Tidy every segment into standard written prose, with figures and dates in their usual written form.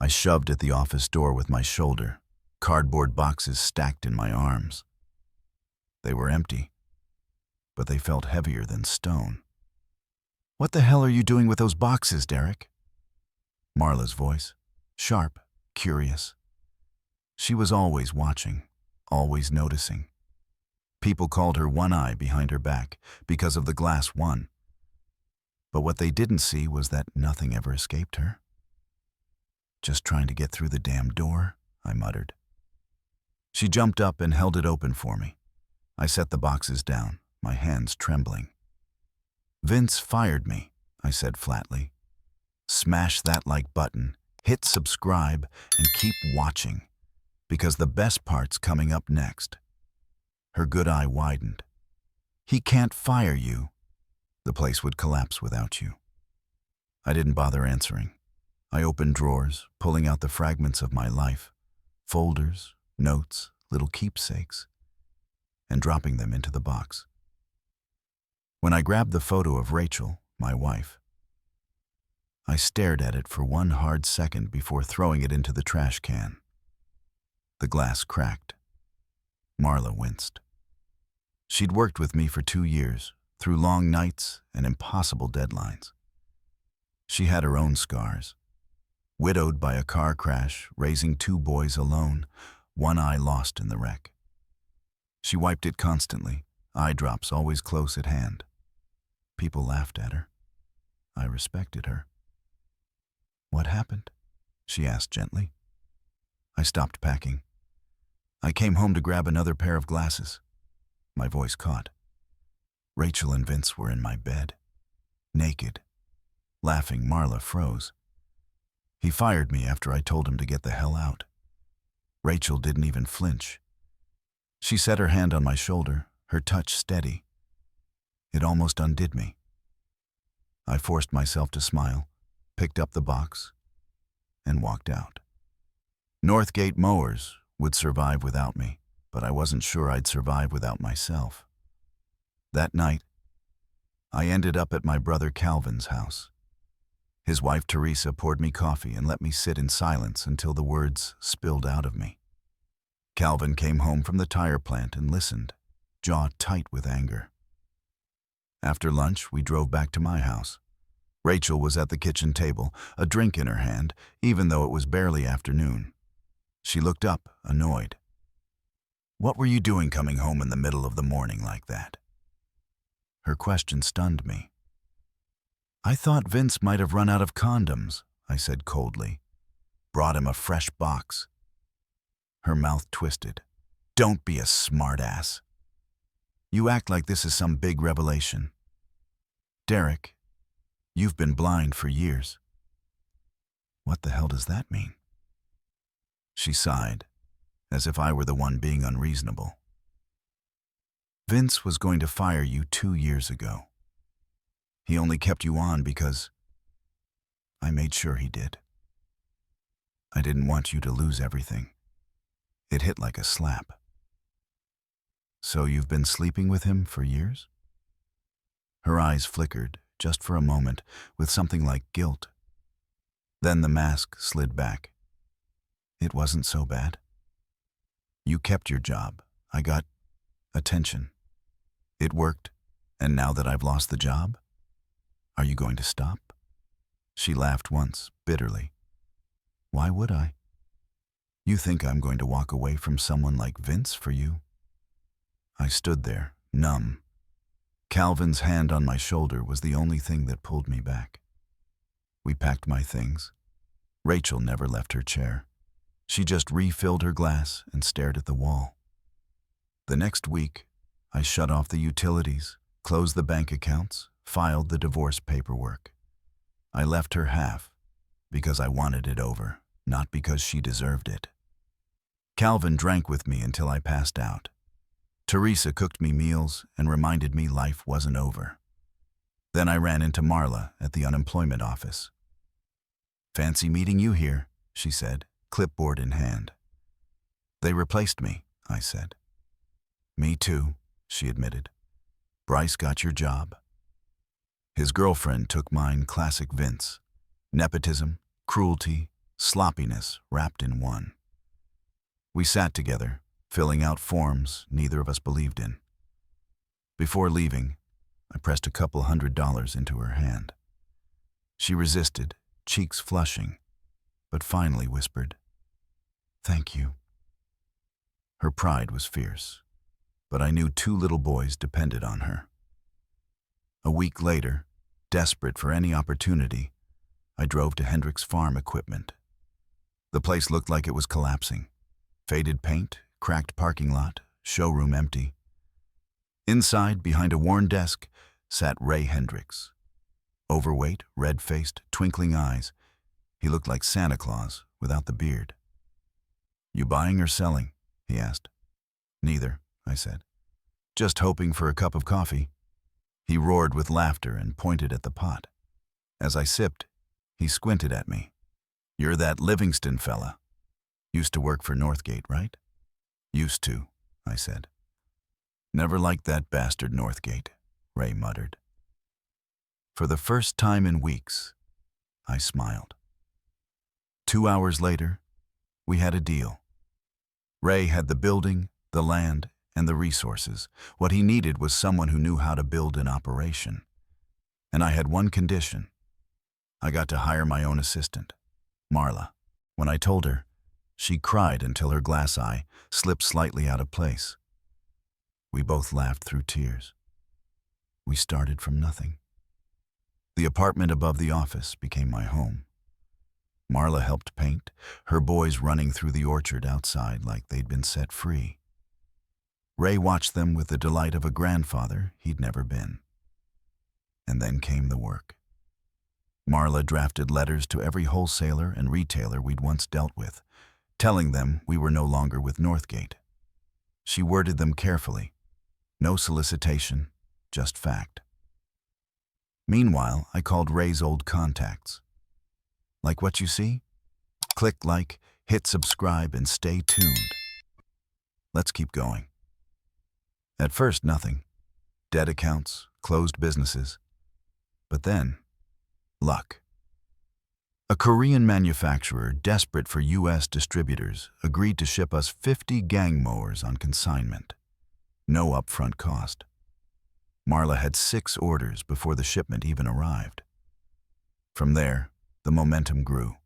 I shoved at the office door with my shoulder, cardboard boxes stacked in my arms. They were empty, but they felt heavier than stone. "What the hell are you doing with those boxes, Derek?" Marla's voice, sharp, curious. She was always watching, always noticing. People called her One Eye behind her back because of the glass one. But what they didn't see was that nothing ever escaped her. "Just trying to get through the damn door," I muttered. She jumped up and held it open for me. I set the boxes down, my hands trembling. "Vince fired me," I said flatly. "Smash that like button, hit subscribe, and keep watching, because the best part's coming up next." Her good eye widened. "He can't fire you. The place would collapse without you." I didn't bother answering. I opened drawers, pulling out the fragments of my life, folders, notes, little keepsakes, and dropping them into the box. When I grabbed the photo of Rachel, my wife, I stared at it for one hard second before throwing it into the trash can. The glass cracked. Marla winced. She'd worked with me for 2 years, through long nights and impossible deadlines. She had her own scars. Widowed by a car crash, raising 2 boys alone, one eye lost in the wreck. She wiped it constantly, eye drops always close at hand. People laughed at her. I respected her. "What happened?" she asked gently. I stopped packing. I came home to grab another pair of glasses. My voice caught. Rachel and Vince were in my bed, naked. Laughing, Marla froze. "He fired me after I told him to get the hell out." Rachel didn't even flinch. She set her hand on my shoulder, her touch steady. It almost undid me. I forced myself to smile, picked up the box, and walked out. Northgate Mowers would survive without me, but I wasn't sure I'd survive without myself. That night, I ended up at my brother Calvin's house. His wife Teresa poured me coffee and let me sit in silence until the words spilled out of me. Calvin came home from the tire plant and listened, jaw tight with anger. After lunch, we drove back to my house. Rachel was at the kitchen table, a drink in her hand, even though it was barely afternoon. She looked up, annoyed. "What were you doing coming home in the middle of the morning like that?" Her question stunned me. "I thought Vince might have run out of condoms," I said coldly. "Brought him a fresh box." Her mouth twisted. "Don't be a smartass. You act like this is some big revelation. Derek, you've been blind for years." "What the hell does that mean?" She sighed, as if I were the one being unreasonable. "Vince was going to fire you 2 years ago. He only kept you on because I made sure he did. I didn't want you to lose everything." It hit like a slap. "So you've been sleeping with him for years?" Her eyes flickered, just for a moment, with something like guilt. Then the mask slid back. "It wasn't so bad. You kept your job. I got attention. It worked, and now that I've lost the job, are you going to stop?" She laughed once, bitterly. "Why would I? You think I'm going to walk away from someone like Vince for you?" I stood there, numb. Calvin's hand on my shoulder was the only thing that pulled me back. We packed my things. Rachel never left her chair. She just refilled her glass and stared at the wall. The next week, I shut off the utilities, closed the bank accounts, filed the divorce paperwork. I left her half because I wanted it over, not because she deserved it. Calvin drank with me until I passed out. Teresa cooked me meals and reminded me life wasn't over. Then I ran into Marla at the unemployment office. "Fancy meeting you here," she said, clipboard in hand. "They replaced me," I said. "Me too," she admitted. "Bryce got your job. His girlfriend took mine, classic Vince. Nepotism, cruelty, sloppiness wrapped in one. We sat together, filling out forms neither of us believed in. Before leaving, I pressed a couple $100 into her hand. She resisted, cheeks flushing, but finally whispered, "Thank you." Her pride was fierce, but I knew 2 little boys depended on her. A week later, desperate for any opportunity, I drove to Hendricks Farm Equipment. The place looked like it was collapsing. Faded paint, cracked parking lot, showroom empty. Inside, behind a worn desk, sat Ray Hendricks. Overweight, red-faced, twinkling eyes. He looked like Santa Claus without the beard. "You buying or selling?" he asked. "Neither," I said. "Just hoping for a cup of coffee." He roared with laughter and pointed at the pot. As I sipped, he squinted at me. "You're that Livingston fella. Used to work for Northgate, right?" "Used to," I said. "Never liked that bastard Northgate," Ray muttered. For the first time in weeks, I smiled. 2 hours later, we had a deal. Ray had the building, the land, and the resources. What he needed was someone who knew how to build an operation. And I had one condition. I got to hire my own assistant, Marla. When I told her, she cried until her glass eye slipped slightly out of place. We both laughed through tears. We started from nothing. The apartment above the office became my home. Marla helped paint, her boys running through the orchard outside like they'd been set free. Ray watched them with the delight of a grandfather he'd never been. And then came the work. Marla drafted letters to every wholesaler and retailer we'd once dealt with, telling them we were no longer with Northgate. She worded them carefully. No solicitation, just fact. Meanwhile, I called Ray's old contacts. "Like what you see? Click like, hit subscribe, and stay tuned. Let's keep going." At first, nothing. Dead accounts, closed businesses. But then, luck. A Korean manufacturer, desperate for U.S. distributors, agreed to ship us 50 gang mowers on consignment. No upfront cost. Marla had 6 orders before the shipment even arrived. From there, the momentum grew.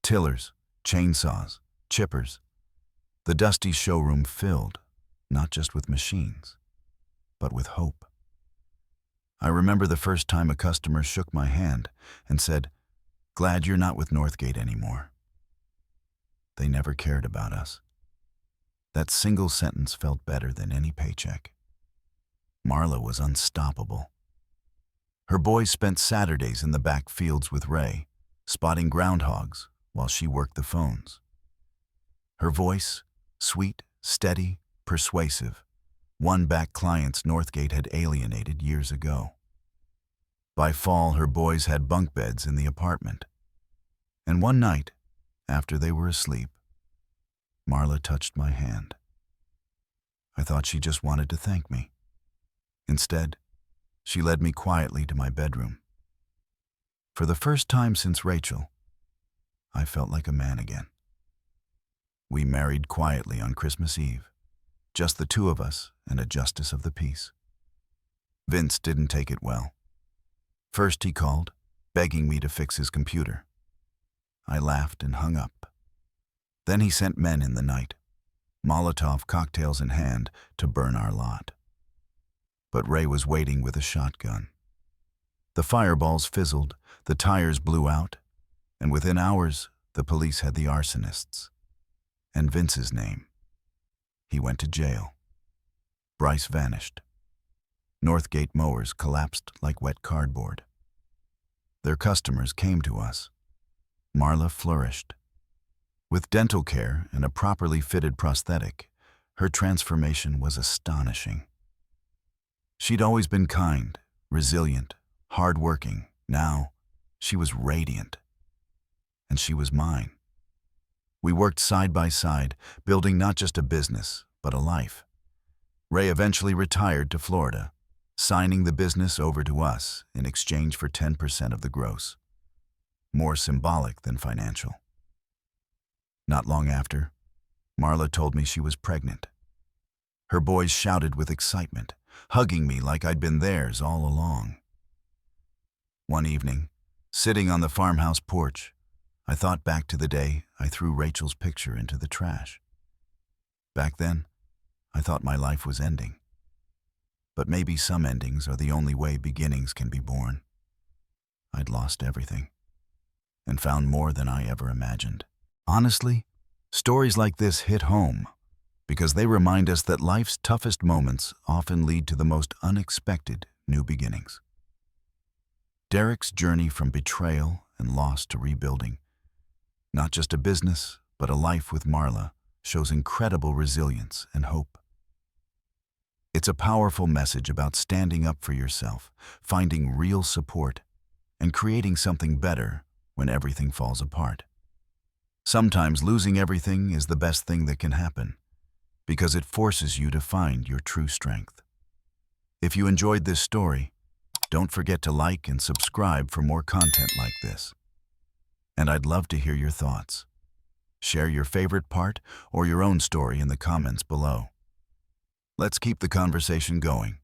Tillers, chainsaws, chippers. The dusty showroom filled, not just with machines, but with hope. I remember the first time a customer shook my hand and said, "Glad you're not with Northgate anymore." They never cared about us. That single sentence felt better than any paycheck. Marla was unstoppable. Her boys spent Saturdays in the back fields with Ray, spotting groundhogs while she worked the phones. Her voice, sweet, steady, persuasive, won back clients Northgate had alienated years ago. By fall, her boys had bunk beds in the apartment. And one night, after they were asleep, Marla touched my hand. I thought she just wanted to thank me. Instead, she led me quietly to my bedroom. For the first time since Rachel, I felt like a man again. We married quietly on Christmas Eve, just the 2 of us and a justice of the peace. Vince didn't take it well. First he called, begging me to fix his computer. I laughed and hung up. Then he sent men in the night, Molotov cocktails in hand, to burn our lot. But Ray was waiting with a shotgun. The fireballs fizzled, the tires blew out, and within hours, the police had the arsonists. And Vince's name. He went to jail. Bryce vanished. Northgate mowers collapsed like wet cardboard. Their customers came to us. Marla flourished. With dental care and a properly fitted prosthetic, her transformation was astonishing. She'd always been kind, resilient, hard-working. Now, she was radiant. And she was mine. We worked side by side, building not just a business, but a life. Ray eventually retired to Florida, signing the business over to us in exchange for 10% of the gross. More symbolic than financial. Not long after, Marla told me she was pregnant. Her boys shouted with excitement, hugging me like I'd been theirs all along. One evening, sitting on the farmhouse porch, I thought back to the day I threw Rachel's picture into the trash. Back then, I thought my life was ending. But maybe some endings are the only way beginnings can be born. I'd lost everything, and found more than I ever imagined. Honestly, stories like this hit home because they remind us that life's toughest moments often lead to the most unexpected new beginnings. Derek's journey from betrayal and loss to rebuilding, not just a business, but a life with Marla, shows incredible resilience and hope. It's a powerful message about standing up for yourself, finding real support, and creating something better when everything falls apart. Sometimes losing everything is the best thing that can happen, because it forces you to find your true strength. If you enjoyed this story, don't forget to like and subscribe for more content like this. And I'd love to hear your thoughts. Share your favorite part or your own story in the comments below. Let's keep the conversation going.